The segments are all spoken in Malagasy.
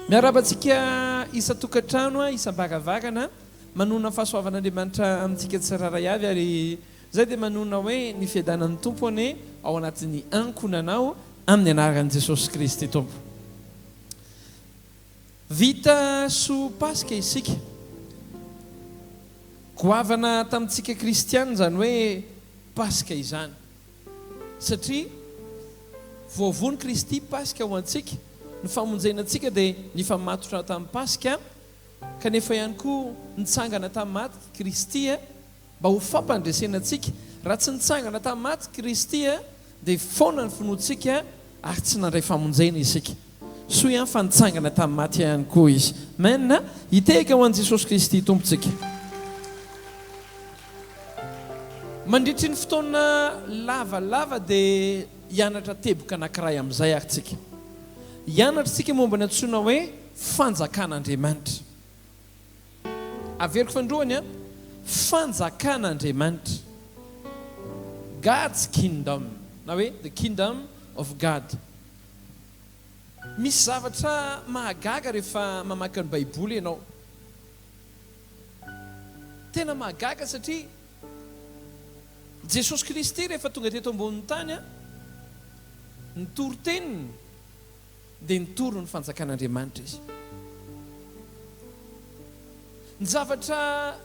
miarabantsika isa-tokantrano a isam-bagavagana manona fahasoavan'andriamanitra amintsika tsiraray avy ary zay dia manona hoe ny fiadanan'ny tompo ane ao anatin'ny ankonanao amin'ny anaran'i Jesosy Kristy tompo. Vita so paska isika goavana tamintsika kristiana zany hoe paska izany satria voavony Kristy paska ho antsika ny famonjenantsika dia ny famatotra tamin'ny paska kanefa ihany koa nitsangana tamin'ny maty Kristy mba ho fampandresenantsika raha tsy nitsangana tamin'ny maty Kristy dia foana ny finoantsika ary tsy nandray famonjena isika so ihany fa nitsangana tamin'ny maty ihany koa izy. Amen. Hiteka ho an'i Jesosy Kristy tompontsika. Mandritry ny fotoana lavalava dia hianatra teboka anankiray amin'izay aritsika. Hianatra tsika momba ny antsoina hoe fanjakan'Andriamanitra. Averiko fandroany fanjakan'Andriamanitra. God's kingdom. Na hoe the kingdom of God. Misy zavatra mahagaga rehefa mamaky ny Baiboly ianao. Tena mahagaga satria Jesosy Kristy rehefa tonga teto ambonin'ny tany nitory teniny dia nitoro ny fanjakan'Andriamanitra izy. Ny zavatra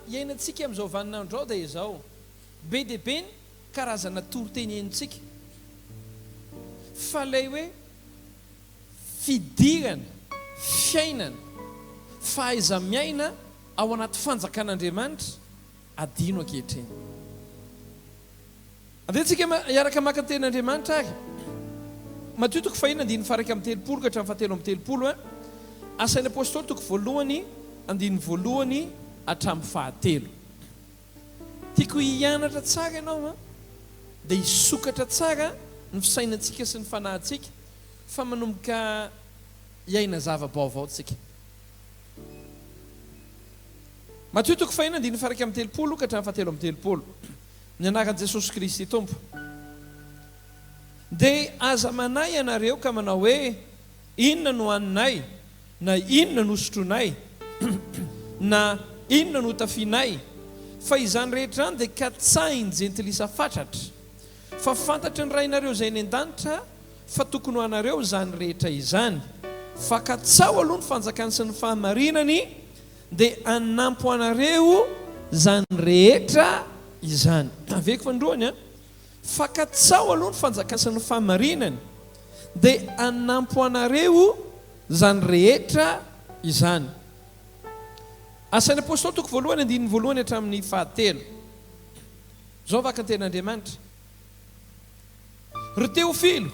iainantsika amin'izao vaninandro dia izao be dia be ny karazana toriteny iainantsika fa ilay hoe fidirana, fiainana, fahaiza-miaina ao anaty fanjakan'Andriamanitra adino ankehitriny. Andehantsika hiaraka maka ny tenin'Andriamanitra ary Matthieu toko 4:1-3 ka hatramin'ny 7:30 asain'ny apôstôly toko 1:1 hatramin'ny 9. Tiako hianatra tsara ianao dia hisokatra tsara ny fisainantsika sy ny fanahintsika fa manomboka hiaina zava-baovao tsika. Matthieu toko 4:1-3 ka hatramin'ny 7:30 ny anaran'i Jesosy Kristy tompo. Dia aza manay ianareo ka manao hoe inona no haninay na inona no sotronay na inona no tafianay fa izany rehetra any dia katsahin' jentilisa fatratra fa fantatry ny rainareo izay ny an-danitra fa tokony ho anareo izany rehetra izany fa katsao aloha ny fanjakany sy ny fahamarinany dia anampo anareo izany rehetra izany. Aveko fandroany fa katsao aloha ny fanjakany sy ny fahamarinany dia anampo anareo izany rehetra izany. Asain'ny apôstôly toko 1:1 hatramin'ny 7. Zao vaka ny tenin'Andriamanitra. Ry Teofilo,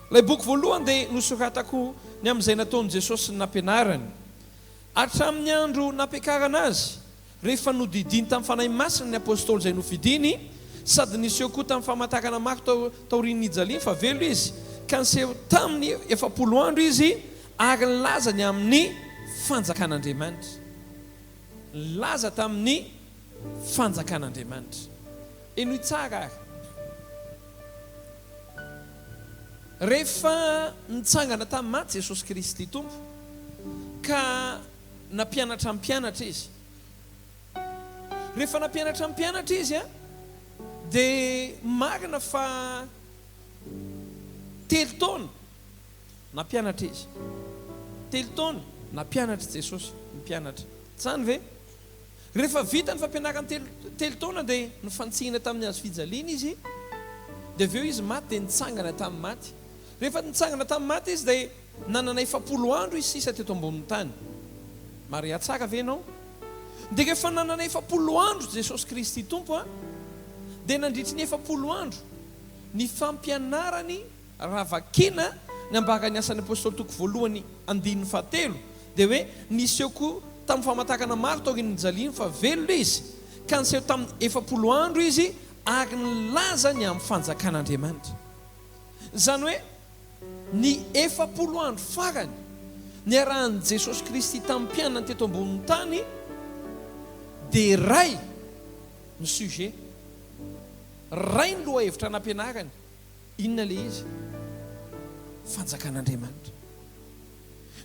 ilay boky voalohany dia nosoratako ny amin'izay nataon'i Jesosy ny nampianarany hatramin'ny andro nampiakarana azy rehefa nodidiny tamin'ny fanahy masina ny apôstôly izay nofidiny sady niseho koa tamin'ny famantarana maro taorian'ny ijaliany fa velo izy ka niseho tamin'ny 70 andro izy ary nilaza ny amin'ny fanjakan'Andriamanitra. Laza tamin'ny fanjakan'Andriamanitra. Eno tsara ary rehefa nitsangana tamin'ny maty Jesosy Kristy tompo ka nampianatra amin'ny mpianatra izy. Rehefa nampianatra amin'ny mpianatra izy dia marina fa 3 taona nampianatra izy. 3 taona nampianatra Jesosy mpianatra. Tsany ve? Rehefa vita ny fampianarany 3 taona dia nifantsihina tamin'ny hazo fijaliana izy dia aveo izy maty dia nitsangana tamin'ny maty. Rehefa nitsangana tamin'ny maty izy dia nanana 70 andro izy sisa teto ambonin'ny tany. Maria tsara ve ianao? Dia rehefa nanana 70 andro Jesosy Kristy tompo dia nandritry ny 70 andro ny fampianarany ravakina ny ambarany asan'ny apôstôly toko 1:7 dia hoe niseho koa tamin'ny famantarana maro taorian'ny ijaliany fa velo izy ka niseho tamin'ny 70 andro izy ary nilaza ny amin'ny fanjakan'Andriamanitra. Zany hoe ny 70 andro farany niarahan'i Jesosy Kristy tamin'ny mpianany teto ambonin'ny tany dia ray ny sujet, ray ny loha hevitra nampianarany. Inona le izy? Fanjakan'Andriamanitra.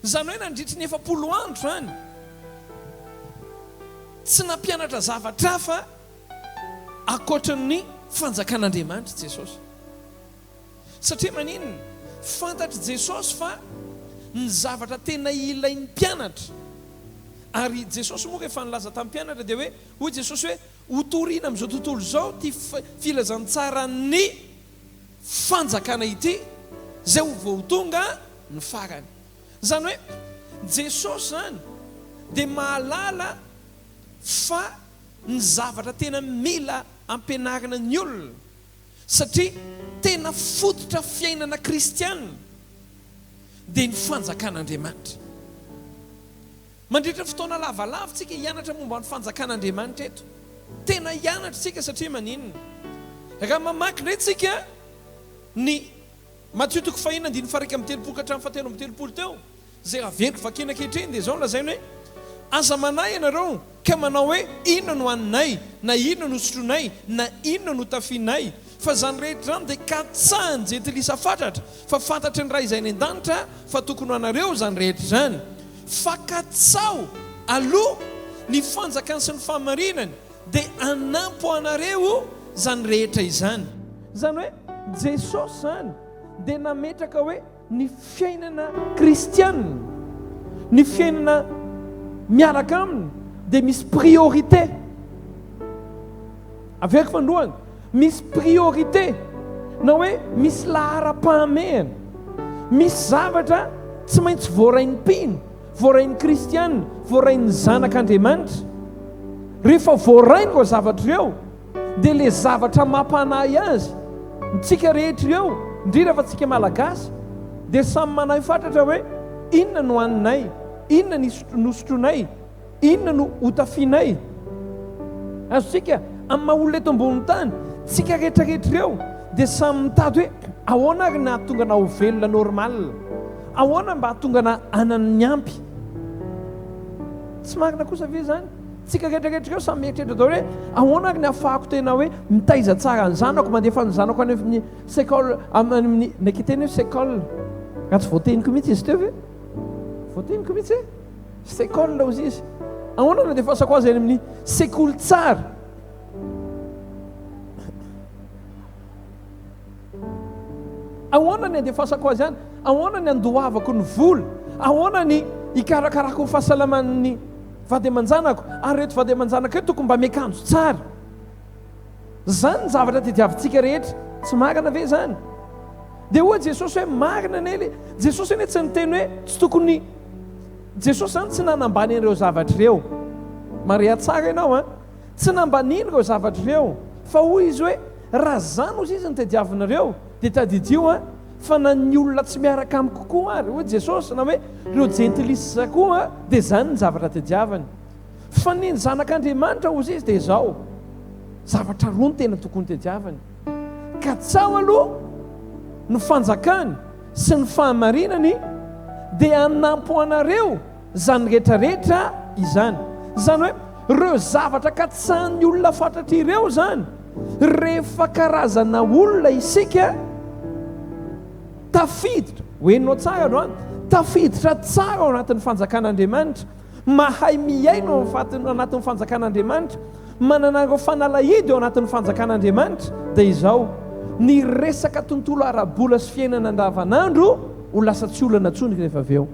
Zany hoe nandritry ny 70 andro zany tsy nampianatra zavatra fa akoatran'ny fanjakan'Andriamanitra Jesosy. Satria maninona? Fantatry Jesosy fa ny zavatra tena ilain'ny mpianatra. Ary Jesosy moa efa nilaza tamin'ny mpianatra dia hoe Jesosy hoe hotoriana amin'izao tontolo izao ty filazantsara ny fanjakana ity zay ho vao tonga ny farany. Zany hoe Jesosy zany dia mahalala fa ny zavatra tena mila ampianarana ny olona, satria tena fototra fiainana kristianina dia ny fanjakan'Andriamanitra. Mandritra fotoana lavalava tsika hianatra momba ny fanjakan'Andriamanitra eto. Tena hianatra tsika satria maninona? Raha mamaky indray tsika ny Matthieu 5:7-8 teo, zay averiko vakina ankehitriny dia zao lazainy hoe aza manay ianareo ka manao hoe inona no haninay, na inona no sotronay, na inona no tafinay, fa zany rehetra zany dia katsahany jentilisa fatratra, fa fantatry ny raha izay ny an-danitra fa tokony ho anareo zany rehetra zany. Fa katsao aloha ny fanjakany sy ny fahamarinany dia anampo anareo zany rehetra izany. Zany hoe Jesosy zany dia nametraka hoe ny fiainana kristianina, ny fiainana miaraka aminy dia misy priorité. Aveko fandohany, misy priorité na hoe misy lahara-pahamehana, misy zavatra tsy maintsy voarain'ny mpino, voarain'ny kristianina, voarain'ny zanak'Andriamanitra. Rehefa voarainy koa zavatra ireo dia ilay zavatra mampanahy azy tsika rehetra ireo, indrindra fa tsika malagasy, dia samy manahy fantatra hoe inona no haninay, inona no sotronay, inona no hotafinay. Azotsika amin'ny maha-olona eto ambony tany, tsika rehetrarehetra ireo dia samy mitady hoe ahoana ary ny ahatonga na ho velona normal, ahoana mba ahatonga na anany ny ampy. Tsy marina kosa ve zany? Tsika rehetrarehetra ireo samy mieritreritra daholo hoe ahoana ary ny ahafahako tena hoe mitaiza tsara ny zanako, mandefa ny zanako any amin'ny sekoly, amin'ny nakiteny hoe sekoly, raha tsy voateniko mihitsy izy teo ve? Voateniko mihitsy hoe sekoly la ozy izy. Ahoana no defasako azy any amin'ny sekoly tsara. Ahoana ny andefasako azy any? Ahoana ny andohavako ny vola? Ahoana ny ikarakarako ny fahasalaman'ny vady aman-janako? Ary reto vady aman-janako reto tokony mba miakanjo tsara. Zany ny zavatra tadiavintsika rehetra. Tsy marina ve zany? Dia hoa Jesosy hoe marina nely. Jesosy eny tsy niteny hoe tsy tokony, Jesosy zany tsy nanambany ireo zavatra ireo. Maria tsara ianao a, tsy nambaniny ireo zavatra ireo, fa hoy izy hoe raha zany ozy izy ny tadiavinareo dia tadidio a fa na ny olona tsy miaraka amiko kokoa ary. Hoy Jesosy na hoe ireo jentilisa koa dia zany ny zavatra tadiavany. Fa ny zanak'Andriamanitra ozy izy dia izao zavatra roa ny tena tokony tadiavany. Katsao aloha ny fanjakany sy ny fahamarinany dia anampo anareo zany rehetrarehetra izany. Zany hoe ireo zavatra katsahan'ny olona fantatry ireo zany, rehefa karazana olona isika tafiditra, hoenao tsara no any, tafiditra tsara ao anatin'ny fanjakan'Andriamanitra, mahay miaina ao anatin'ny fanjakan'Andriamanitra, manana ireo fanalahidy ao anatin'ny fanjakan'Andriamanitra, dia izao ny resaka tontolo ara-bola sy fiainana andavanandro ho lasa tsy olana tsony rehefa avy eo.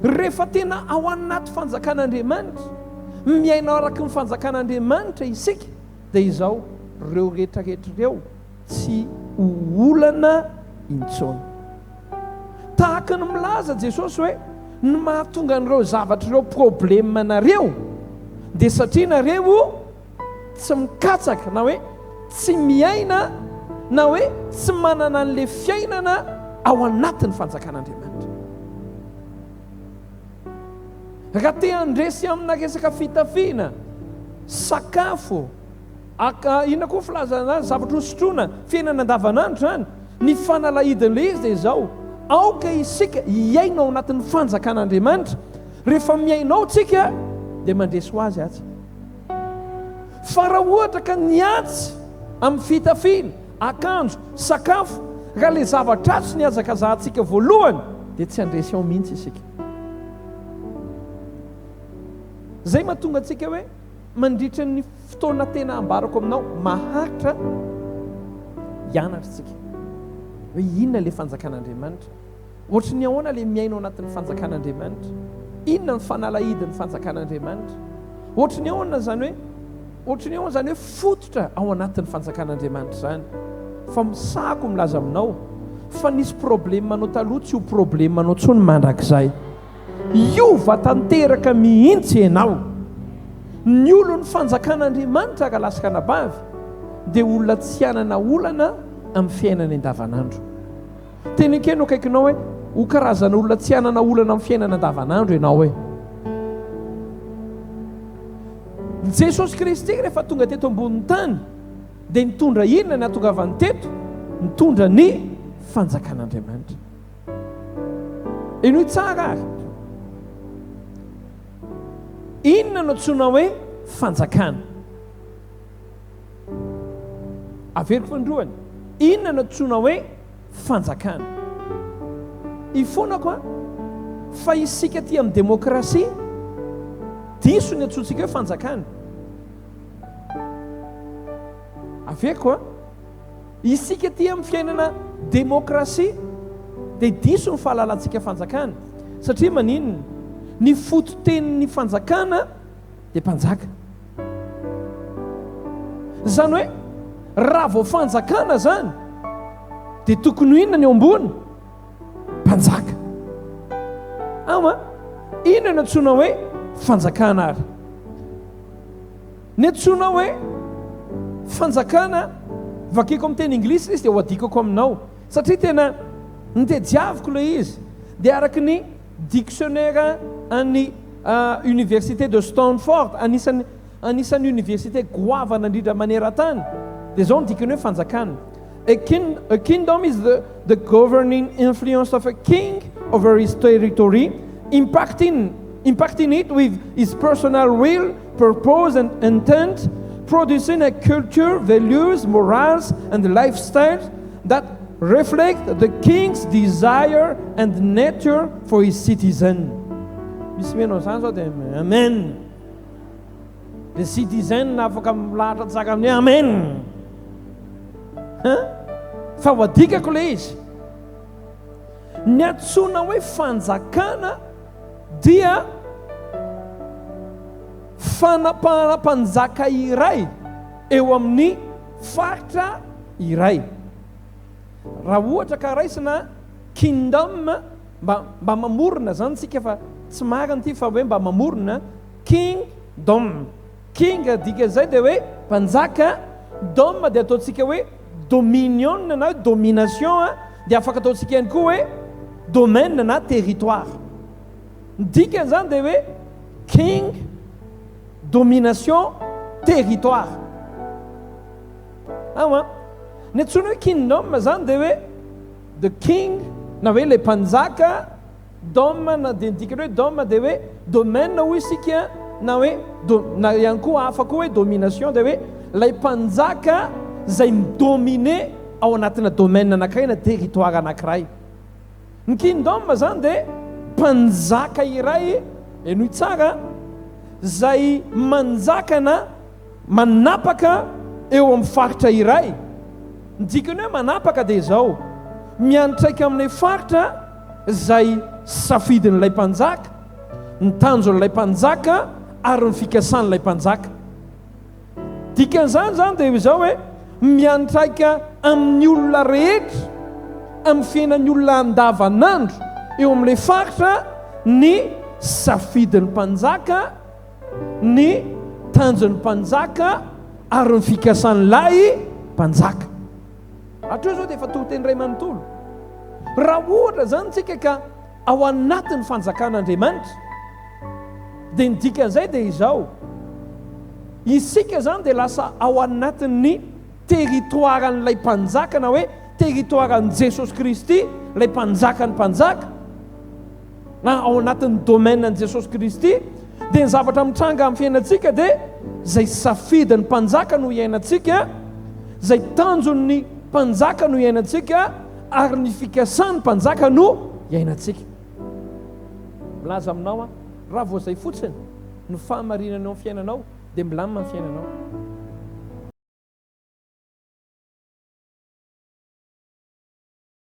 Rehefa tena ao anaty fanjakan'Andriamanitra, miaina araka ny fanjakan'Andriamanitra isika, dia izao ireo rehetrarehetra ireo tsy ho olana intsony. Tahaka ny milaza Jesosy hoe ny mahatonga an'ireo zavatra ireo problemanareo dia satria nareo tsy mikatsaka, na hoe tsy miaina, na hoe tsy manana an'ilay fiainana ao anatin'ny fanjakan'Andriamanitra. Raha te handresy amina resaka fitafiana, sakafo, inona koa filazana zavatra nosotroana, fiainana andavanandro zany, ny fanalahidin'ilay izy dia izao aoka isika hiaina ao anatin'ny fanjakan'Andriamanitra. Rehefa miainao tsika dia mandresy ho azy atsy. Fa raha ohatra ka niatsy amin'ny fitafiana, akanjo, sakafo, raha le zavatra tsy ny azakazahantsika voalohany dia tsy handresy ao mihitsy isika. Zay mahatonga antsika hoe mandritra ny fotoana tena ambarako aminao maharitra hianatra tsika hoe inona le fanjakan'Andriamanitra, ohatra ny ahoana le miaino anatin'ny fanjakan'Andriamanitra, inona ny fanalahidin'ny fanjakan'Andriamanitra, ohatra ny ahoana zany hoe fototra ao anatin'ny fanjakan'Andriamanitra zany. Fa misako milaza aminao fa nisy problème manao taloha tsy ho problème manao tsony mandrakizay. Iova tanteraka mihitsy ianao. Ny olon'ny fanjakan'Andriamanitra ka lasaka nabavy dia olona tsy anana olana amin'ny fiainana andavanandro. Teny keno akaikinao hoe ho karazana olona tsy anana olana amin'ny fiainana andavanandro ianao hoe. Jesosy Kristy rehefa tonga teto ambonin'ny tany dia nitondra inona ny atongavany teto? Nitondra ny fanjakan'Andriamanitra. Ino tsara ary? Inona no antsoina hoe fanjakana? Averiko fandroany. Inona no antsoina hoe fanjakana? Ifonako fa isika ty amin'ny demokrasia diso ny antsontsika hoe fanjakana. Averiko isika ty amin'ny fiainana demokrasia dia diso ny fahalalantsika fanjakana. Satria maninona? Ny fototenin'ny fanjakana dia mpanjaka. Zany hoe raha vao fanjakana zany dia tokony inona ny eo ambony? Mpanjaka. Ama inona ny antsoina hoe fanjakana ary? Ny antsoina hoe fanjakana vakiko amin'ny teny anglisy izy dia ho adikako aminao satria tena nitediaviko ilay izy. Dia araka ny dictionnaire an'ny université de Stanford, anisan'ny université goavana indrindra maneran-tany, dia zao ny dikany hoe fanjakana. A kingdom is the governing influence of a king over his territory, impacting it with his personal will, purpose and intent, producing a culture, values, morals and lifestyle that reflect the king's desire and nature for his citizen. Misy menao zany zao dia amen. Le citizen afaka milahatra tsaka amin'ny amen. Fa ho adikako le izy. Ny antsoina hoe fanjakana dia fanapahana mpanjaka iray eo amin'ny faritra iray. Raha ohatra ka raisina kingdom mba mamorona zany tsika fa tsy marina ty fa hoe mba mamorona kingdom. King dika zay dia hoe mpanjaka, dom dia ataontsika hoe dominion na domination, dia afaka ataontsika ihany koa hoe domaine na territoire. Dika zany dia hoe king, domination, territoire. Ny antsoina hoe kingdom zany dia hoe the king na hoe le mpanjaka, dom na dia dikany hoe dom dia hoe domaine hoy isika, na hoe na ihany koa afaka hoe domination dia hoe lay mpanjaka zay midomine ao anatina domaine anankiray na territoire anankiray. Ny kingdom zany dia mpanjaka iray, enoy tsara, zay manjakana manapaka eo amin'ny faritra iray. Dikany hoe manapaka dia zao miantraika amin'ilay faritra zay safidin'ilay mpanjaka, ny tanjon'ilay mpanjaka ary ny fikasan'ilay mpanjaka. Dikan'izany zany dia zao hoe miantraika amin'ny olona rehetra amin'ny fiainan'ny olona andavanandro eo amin'ilay faritra ny safidin'ny mpanjaka, ny tanjon'ny mpanjaka ary ny fikasan'ilay mpanjaka. Hatreo zao dia efa tohiteny iray manontolo. Raha ohatra zany tsika ka ao anatin'ny fanjakan'Andriamanitra dia ny dikan'izay dia izao, isika zany dia lasa ao anatin'ny territoiran'ilay mpanjaka na hoe territoiran'i Jesosy Kristy, ilay mpanjaka ny mpanjaka, na ao anatin'ny domaine an'i Jesosy Kristy. Dia ny zavatra mitranga amin'ny fiainantsika dia zay safidin'ny mpanjaka no iainantsika, zay tanjon'ny mpanjaka no iainantsika, ary ny fikasany mpanjaka no iainantsika. Milaza aminao a raha voazay fotsiny no fahamarinanao amin'ny fiainanao dia milamina amin'ny fiainanao.